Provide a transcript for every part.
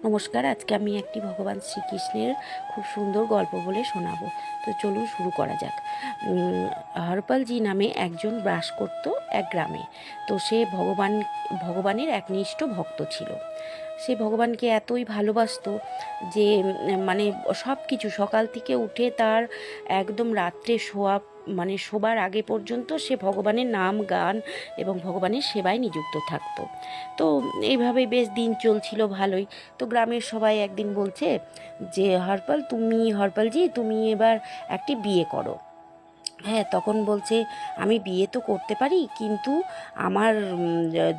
নমস্কার, আজকে আমি একটি ভগবান শ্রীকৃষ্ণের খুব সুন্দর গল্প বলে শোনাবো। তো চলুন শুরু করা যাক। হরপালজি নামে একজন বাস করত এক গ্রামে। তো সে ভগবানের একনিষ্ঠ ভক্ত ছিল। সে ভগবানকে এতই ভালোবাসতো যে মানে সব কিছু সকাল থেকে উঠে তার একদম রাত্রে শোবার আগে পর্যন্ত সে ভগবানের নাম গান এবং ভগবানের সেবায় নিযুক্ত থাকতো। তো এইভাবেই বেশ দিন চলছিল ভালোই। তো গ্রামের সবাই একদিন বলছে যে হরপালজি তুমি এবার একটি বিয়ে করো। হ্যাঁ, তখন বলছে আমি বিয়ে তো করতে পারি, কিন্তু আমার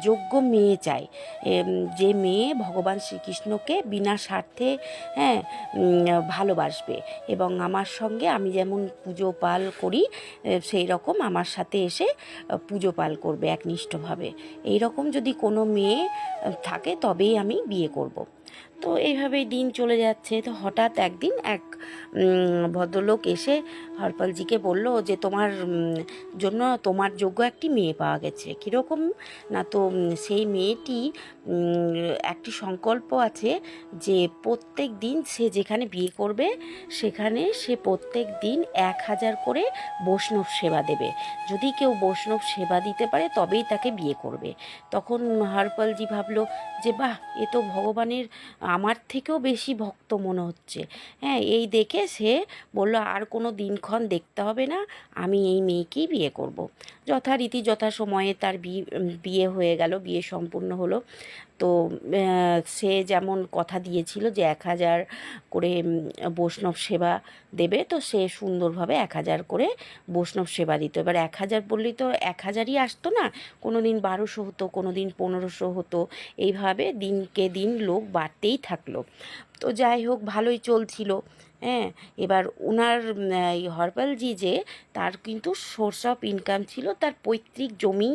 যোগ্য মেয়ে চাই। যে মেয়ে ভগবান শ্রীকৃষ্ণকে বিনা স্বার্থে, হ্যাঁ, ভালোবাসবে এবং আমার সঙ্গে আমি যেমন পুজো পাল করি সেই রকম আমার সাথে এসে পুজো পাল করবে একনিষ্ঠভাবে। এই রকম যদি কোনো মেয়ে থাকে তবেই আমি বিয়ে করব। তো এইভাবেই দিন চলে যাচ্ছে। তো হঠাৎ একদিন এক ভদ্রলোক এসে হরপালজিকে বলল যে তোমার জন্য তোমার যোগ্য একটি মেয়ে পাওয়া গেছে। কীরকম না, তো সেই মেয়েটি একটি সংকল্প আছে যে প্রত্যেক দিন সে যেখানে বিয়ে করবে সেখানে সে প্রত্যেক দিন 1000 করে বৈষ্ণব সেবা দেবে। যদি কেউ বৈষ্ণব সেবা দিতে পারে তবেই তাকে বিয়ে করবে। তখন হরপালজি ভাবলো যে বাহ, এ তো ভগবানের আমার থেকেও বেশি ভক্ত মনে হচ্ছে। হ্যাঁ, এই দেখে সে বলল আর কোনো দিনক্ষণ দেখতে হবে না, আমি এই মেয়েকেই বিয়ে করব। যথারীতি যথাসময়ে তার বিয়ে হয়ে গেল, বিয়ে সম্পূর্ণ হলো। তো সে যেমন কথা দিয়েছিল যে 1000 করে বৈষ্ণব সেবা দেবে, তো সে সুন্দরভাবে 1000 করে বৈষ্ণব সেবা দিত। এবার 1000 বললেই তো 1000ই আসতো না, কোনো দিন 1200 হতো, কোনো দিন 1500 হতো। এইভাবে দিনকে দিন লোক বাড়তেই থাকলো। তো যাই হোক, ভালোই চলছিল। হ্যাঁ, এবার ওনার এই হরপালজি যে, তার কিন্তু সোর্স অফ ইনকাম ছিল তার পৈতৃক জমি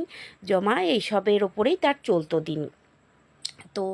জমা এইসবের ওপরেই তার চলতো দিন। তো